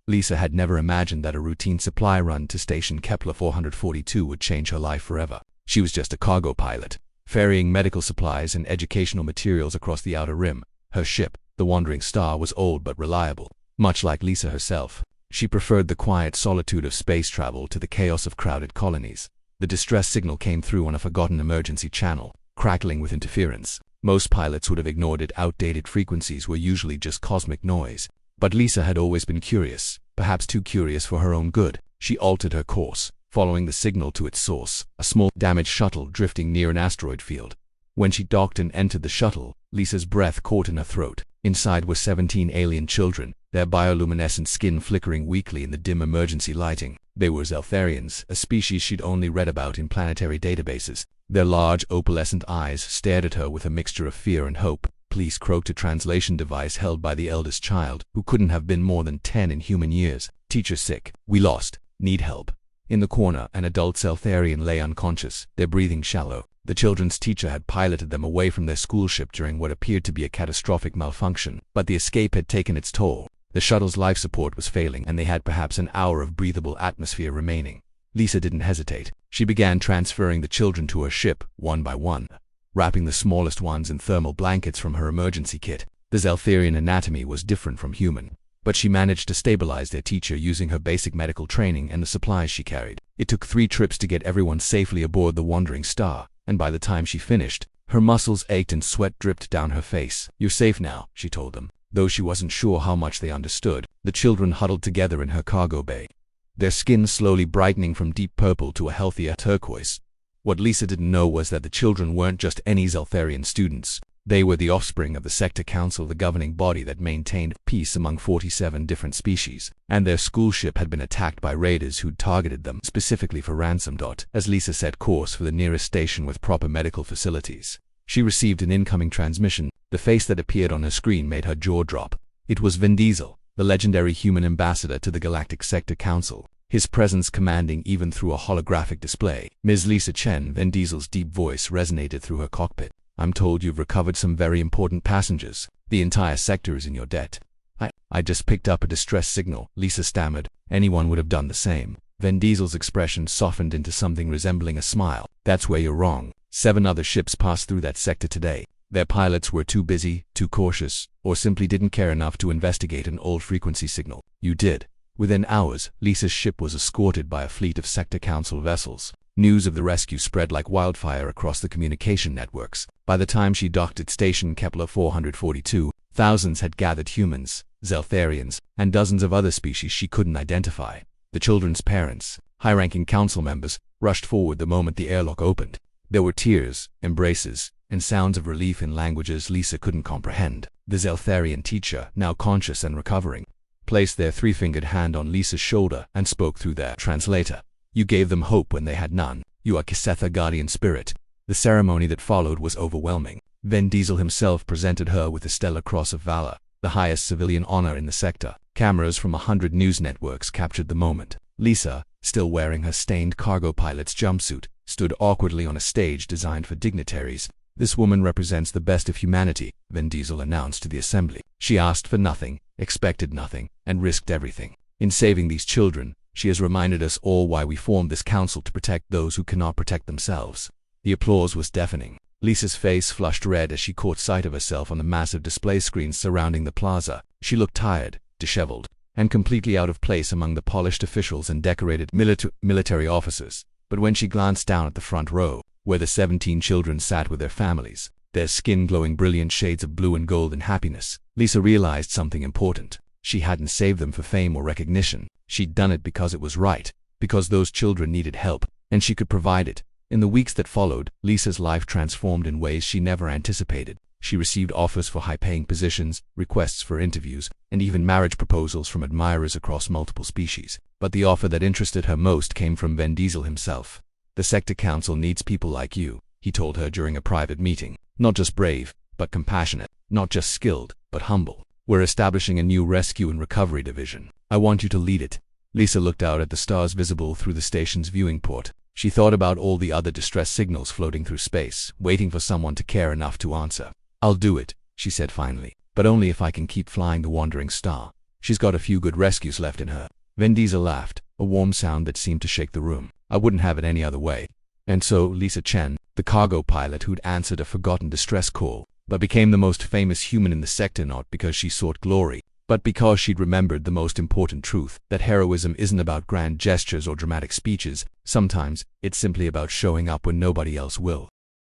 Lisa had never imagined that a routine supply run to station Kepler 442 would change her life forever. She was just a cargo pilot, ferrying medical supplies and educational materials across the outer rim. Her ship, the Wandering Star, was old but reliable. Much like Lisa herself, she preferred the quiet solitude of space travel to the chaos of crowded colonies. The distress signal came through on a forgotten emergency channel, crackling with interference. Most pilots would have ignored it. Outdated frequencies were usually just cosmic noise. But Lisa had always been curious, perhaps too curious for her own good. She altered her course, following the signal to its source, a small, damaged shuttle drifting near an asteroid field. When she docked and entered the shuttle, Lisa's breath caught in her throat. Inside were 17 alien children, their bioluminescent skin flickering weakly in the dim emergency lighting. They were Zeltharians, a species she'd only read about in planetary databases. Their large, opalescent eyes stared at her with a mixture of fear and hope. Please, croaked a translation device held by the eldest child, who couldn't have been more than 10 in human years. Teacher sick. We lost. Need help. In the corner, an adult Zeltharian lay unconscious, their breathing shallow. The children's teacher had piloted them away from their school ship during what appeared to be a catastrophic malfunction, but the escape had taken its toll. The shuttle's life support was failing, and they had perhaps an hour of breathable atmosphere remaining. Lisa didn't hesitate. She began transferring the children to her ship, one by one, wrapping the smallest ones in thermal blankets from her emergency kit. The Zeltharian anatomy was different from human, but she managed to stabilize their teacher using her basic medical training and the supplies she carried. It took 3 trips to get everyone safely aboard the Wandering Star, and by the time she finished, her muscles ached and sweat dripped down her face. You're safe now, she told them. Though she wasn't sure how much they understood, the children huddled together in her cargo bay, their skin slowly brightening from deep purple to a healthier turquoise. What Lisa didn't know was that the children weren't just any Zeltharian students. They were the offspring of the Sector Council, the governing body that maintained peace among 47 different species, and their school ship had been attacked by raiders who'd targeted them specifically for ransom. As Lisa set course for the nearest station with proper medical facilities, she received an incoming transmission. The face that appeared on her screen made her jaw drop. It was Vin Diesel, the legendary human ambassador to the Galactic Sector Council, his presence commanding even through a holographic display. Ms. Lisa Chen, Vin Diesel's deep voice resonated through her cockpit. I'm told you've recovered some very important passengers. The entire sector is in your debt. I just picked up a distress signal, Lisa stammered. Anyone would have done the same. Vin Diesel's expression softened into something resembling a smile. That's where you're wrong. 7 other ships passed through that sector today. Their pilots were too busy, too cautious, or simply didn't care enough to investigate an old frequency signal. You did. Within hours, Lisa's ship was escorted by a fleet of Sector Council vessels. News of the rescue spread like wildfire across the communication networks. By the time she docked at station Kepler 442, thousands had gathered, humans, Zeltharians, and dozens of other species she couldn't identify. The children's parents, high-ranking council members, rushed forward the moment the airlock opened. There were tears, embraces, and sounds of relief in languages Lisa couldn't comprehend. The Zeltharian teacher, now conscious and recovering, placed their 3-fingered hand on Lisa's shoulder and spoke through their translator. You gave them hope when they had none. You are Kisetha guardian spirit. The ceremony that followed was overwhelming. Vin Diesel himself presented her with the Stellar Cross of Valor, the highest civilian honor in the sector. Cameras from 100 news networks captured the moment. Lisa, still wearing her stained cargo pilot's jumpsuit, stood awkwardly on a stage designed for dignitaries. This woman represents the best of humanity, Vin Diesel announced to the assembly. She asked for nothing, expected nothing, and risked everything. In saving these children, she has reminded us all why we formed this council, to protect those who cannot protect themselves. The applause was deafening. Lisa's face flushed red as she caught sight of herself on the massive display screens surrounding the plaza. She looked tired, disheveled, and completely out of place among the polished officials and decorated military officers. But when she glanced down at the front row, where the 17 children sat with their families, their skin glowing brilliant shades of blue and gold in happiness, Lisa realized something important. She hadn't saved them for fame or recognition. She'd done it because it was right, because those children needed help, and she could provide it. In the weeks that followed, Lisa's life transformed in ways she never anticipated. She received offers for high-paying positions, requests for interviews, and even marriage proposals from admirers across multiple species. But the offer that interested her most came from Vin Diesel himself. The Sector Council needs people like you, he told her during a private meeting. Not just brave, but compassionate. Not just skilled, but humble. We're establishing a new rescue and recovery division. I want you to lead it. Lisa looked out at the stars visible through the station's viewing port. She thought about all the other distress signals floating through space, waiting for someone to care enough to answer. I'll do it, she said finally, but only if I can keep flying the Wandering Star. She's got a few good rescues left in her. Vin Diesel laughed, a warm sound that seemed to shake the room. I wouldn't have it any other way. And so, Lisa Chen, the cargo pilot who'd answered a forgotten distress call, but became the most famous human in the sector not because she sought glory, but because she'd remembered the most important truth, that heroism isn't about grand gestures or dramatic speeches. Sometimes, it's simply about showing up when nobody else will.